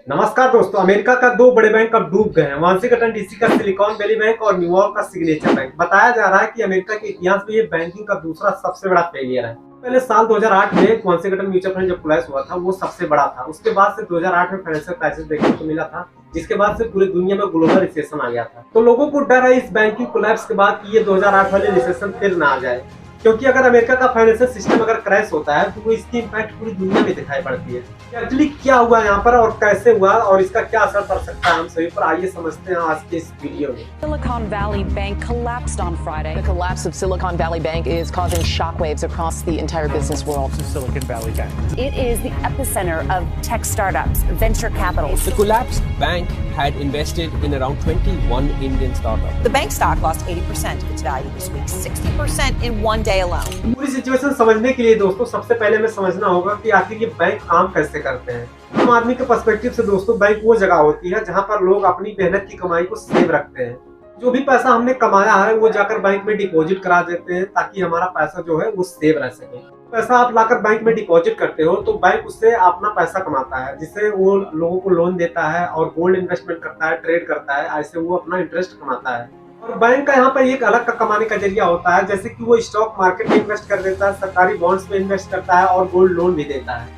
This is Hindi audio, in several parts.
नमस्कार दोस्तों। अमेरिका का दो बड़े बैंक अब डूब गए हैं, वाशिंगटन डीसी का सिलिकॉन वैली बैंक और न्यूयॉर्क का सिग्नेचर बैंक। बताया जा रहा है कि अमेरिका के इतिहास में ये बैंकिंग का दूसरा सबसे बड़ा फेलियर है। पहले साल 2008 में वाशिंगटन म्यूचुअल फंड जब कोलैप्स हुआ था वो सबसे बड़ा था। उसके बाद से 2008 में फाइनेंशियल क्राइसिस देखने को मिला था, जिसके बाद से पूरी दुनिया में ग्लोबल रिसेशन आ गया था। तो लोगों को डर है इस बैंकिंग कोलैप्स के बाद कि ये 2008 वाले रिसेशन फिर ना आ जाए, क्योंकि अगर अमेरिका का फाइनेंशियल सिस्टम अगर क्रैश होता है तो वो इसकी इम्पैक्ट पूरी दुनिया में दिखाई पड़ती है। एक्चुअली क्या हुआ यहाँ पर और कैसे हुआ और इसका क्या असर पड़ सकता है हम सभी पर, आइए समझते हैं आज के इस वीडियो में। Silicon Valley Bank collapsed on Friday. The collapse of Silicon Valley Bank is causing shockwaves across the entire business world. Silicon Valley Bank. It is the epicenter of tech startups, venture capital. The collapsed bank had invested in around 21 Indian startups. The bank stock lost 80% of its value this week, 60% in one day alone. पूरी सिचुएशन समझने के लिए दोस्तों सबसे पहले हमें समझना होगा कि आखिर ये बैंक काम कैसे करते हैं। आम आदमी के पर्सपेक्टिव से दोस्तों बैंक वो जगह होती है जहाँ पर लोग अपनी मेहनत की कमाई को सेव रखते हैं। जो भी पैसा हमने कमाया है वो जाकर बैंक में डिपॉजिट करा देते हैं ताकि हमारा पैसा जो है वो सेव रह सके। पैसा आप लाकर बैंक में डिपॉजिट करते हो तो बैंक उससे अपना पैसा कमाता है, जिससे वो लोगों को लोन देता है और गोल्ड इन्वेस्टमेंट करता है, ट्रेड करता है, ऐसे वो अपना इंटरेस्ट कमाता है। और बैंक का यहाँ पर एक अलग का कमाने का जरिया होता है, जैसे कि वो स्टॉक मार्केट में इन्वेस्ट कर देता है, सरकारी बॉन्ड्स में इन्वेस्ट करता है और गोल्ड लोन भी देता है।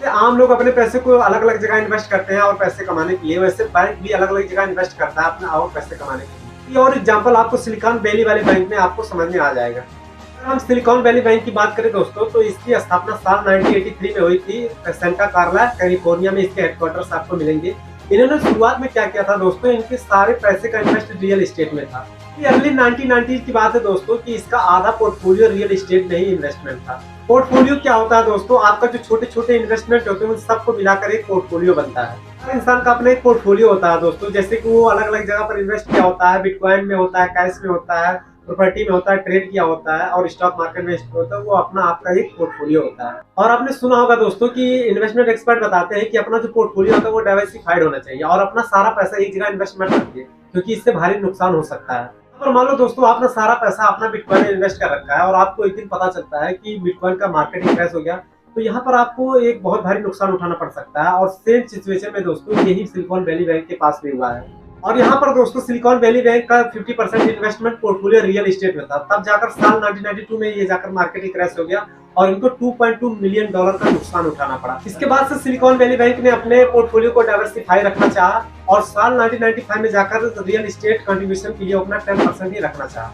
तो आम लोग अपने पैसे को अलग अलग जगह इन्वेस्ट करते हैं और पैसे कमाने के लिए, वैसे बैंक भी अलग अलग जगह इन्वेस्ट करता है अपने और पैसे कमाने के लिए। और एग्जाम्पल आपको सिलिकॉन वैली वाले बैंक में आपको समझ में आ जाएगा। अगर हम सिलिकॉन वैली बैंक की बात करें दोस्तों तो इसकी स्थापना साल 1983 में हुई थी। सेंटा कार्ला कैलिफोर्निया में इसके हेडक्वार्टर्स आपको मिलेंगे। इन्होंने शुरुआत में क्या किया था दोस्तों, इनके सारे पैसे का इन्वेस्ट रियल एस्टेट में था। ये अर्ली 1990 की बात है दोस्तों कि इसका आधा पोर्टफोलियो रियल एस्टेट नहीं इन्वेस्टमेंट था। पोर्टफोलियो क्या होता है दोस्तों, आपका जो छोटे छोटे इन्वेस्टमेंट होते हैं उन सबको मिलाकर एक पोर्टफोलियो बनता है। हर इंसान का अपना एक पोर्टफोलियो होता है दोस्तों, जैसे कि वो अलग अलग जगह पर इन्वेस्ट किया होता है, बिटकॉइन में होता है, कैश में होता है, प्रॉपर्टी में होता है, ट्रेड किया होता है और स्टॉक मार्केट में होता है। वो अपना आपका एक पोर्टफोलियो होता है। और आपने सुना होगा दोस्तों कि इन्वेस्टमेंट एक्सपर्ट बताते हैं कि अपना जो पोर्टफोलियो होता है वो डाइवर्सिफाइड होना चाहिए और अपना सारा पैसा एक जगह इन्वेस्टमेंट रखिए, क्योंकि इससे भारी नुकसान हो सकता है। और मान लो दोस्तों आपने सारा पैसा अपना बिटकॉइन में इन्वेस्ट कर रखा है और आपको एक दिन पता चलता है कि बिटकॉइन का मार्केट क्रैश हो गया, तो यहाँ पर आपको एक बहुत भारी नुकसान उठाना पड़ सकता है। और सेम सिचुएशन में दोस्तों यही सिलिकॉन वैली बैंक के पास भी हुआ है। और यहाँ पर दोस्तों सिलिकॉन वैली बैंक का 50% इन्वेस्टमेंट पोर्टफोलियो रियल एस्टेट में था। तब जाकर साल 1992 में ये जाकर मार्केट क्रैश हो गया और इनको $2.2 मिलियन का नुकसान उठाना पड़ा। इसके बाद से सिलिकॉन वैली बैंक ने अपने पोर्टफोलियो को डाइवर्सिफाई रखना चाहा और साल 1995 में जाकर रियल एस्टेट कंट्रीब्यूशन के लिए अपना 10% ही रखना चाहा।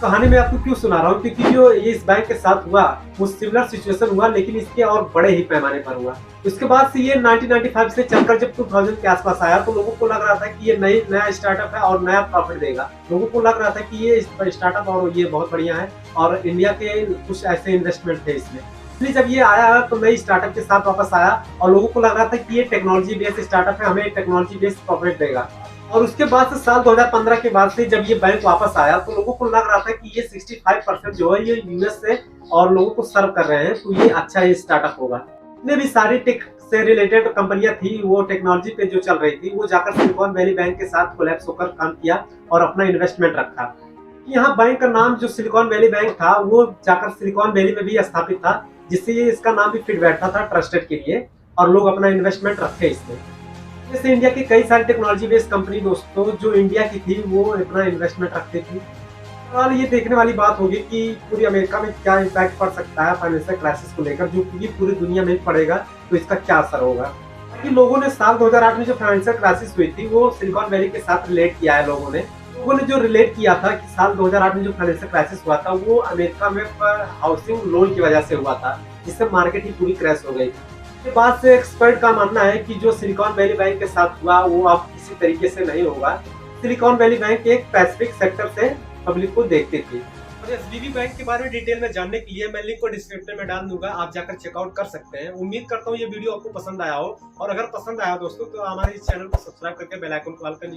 कहानी में आपको क्यों सुना रहा हूँ, क्योंकि जो ये इस बैंक के साथ हुआ वो सिमिलर सिचुएशन हुआ, लेकिन इसके और बड़े ही पैमाने पर हुआ। उसके बाद से ये 1995 से चलकर जब 2000 के आसपास आया तो लोगों को लग रहा था कि ये नया स्टार्टअप है और नया प्रॉफिट देगा। लोगों को लग रहा था कि ये स्टार्टअप और ये बहुत बढ़िया है और इंडिया के कुछ ऐसे इन्वेस्टमेंट थे इसमें। इसलिए जब ये आया तो नई स्टार्टअप के साथ वापस आया और लोगों को लग रहा था कि ये टेक्नोलॉजी बेस्ड स्टार्टअप है, हमें टेक्नोलॉजी बेस्ड प्रॉफिट देगा। और उसके बाद से साल 2015 के बाद से जब ये बैंक वापस आया तो लोगों को लग रहा था कि ये 65% जो है ये यूएस से और लोगों को सर्व कर रहे हैं, तो ये अच्छा ये स्टार्टअप होगा। जितने भी सारी टेक से रिलेटेड कंपनियां थी वो टेक्नोलॉजी पे जो चल रही थी वो जाकर सिलिकॉन वैली बैंक के साथ कोलैप्स होकर काम किया और अपना इन्वेस्टमेंट रखा। यहाँ बैंक का नाम जो सिलिकॉन वैली बैंक था वो जाकर सिलिकॉन वैली में भी स्थापित था, जिससे ये इसका नाम भी फिट बैठता था ट्रस्टेड के लिए और लोग अपना इन्वेस्टमेंट रखे इसमें। जैसे इंडिया की कई सारी टेक्नोलॉजी बेस्ड कंपनी दोस्तों जो इंडिया की थी वो अपना इन्वेस्टमेंट रखती थी। और ये देखने वाली बात होगी कि पूरी अमेरिका में क्या इम्पैक्ट पड़ सकता है फाइनेंशियल क्राइसिस को लेकर, जो कि पूरी दुनिया में पड़ेगा तो इसका क्या असर होगा। ताकि लोगों ने साल 2008 में जो फाइनेंशियल क्राइसिस हुई थी वो सिलिकॉन वैली के साथ रिलेट किया है। लोगों ने जो रिलेट किया था कि साल 2008 में जो फाइनेंशियल क्राइसिस हुआ था वो अमेरिका में हाउसिंग लोन की वजह से हुआ था, जिससे मार्केट ही पूरी क्रैश हो गई। इसके बाद से एक्सपर्ट का मानना है कि जो सिलिकॉन वैली बैंक के साथ हुआ वो अब किसी तरीके से नहीं होगा। सिलिकॉन वैली बैंक एक पैसिफिक सेक्टर से पब्लिक को देखती थी। और एसवीबी बैंक के बारे में डिटेल में जानने के लिए मैं लिंक को डिस्क्रिप्शन में डाल दूंगा, आप जाकर चेकआउट कर सकते हैं। उम्मीद करता हूँ ये वीडियो आपको पसंद आया हो और अगर पसंद आया दोस्तों तो हमारे इस चैनल को सब्सक्राइब करके बेल आइकन को ऑल कर लीजिए।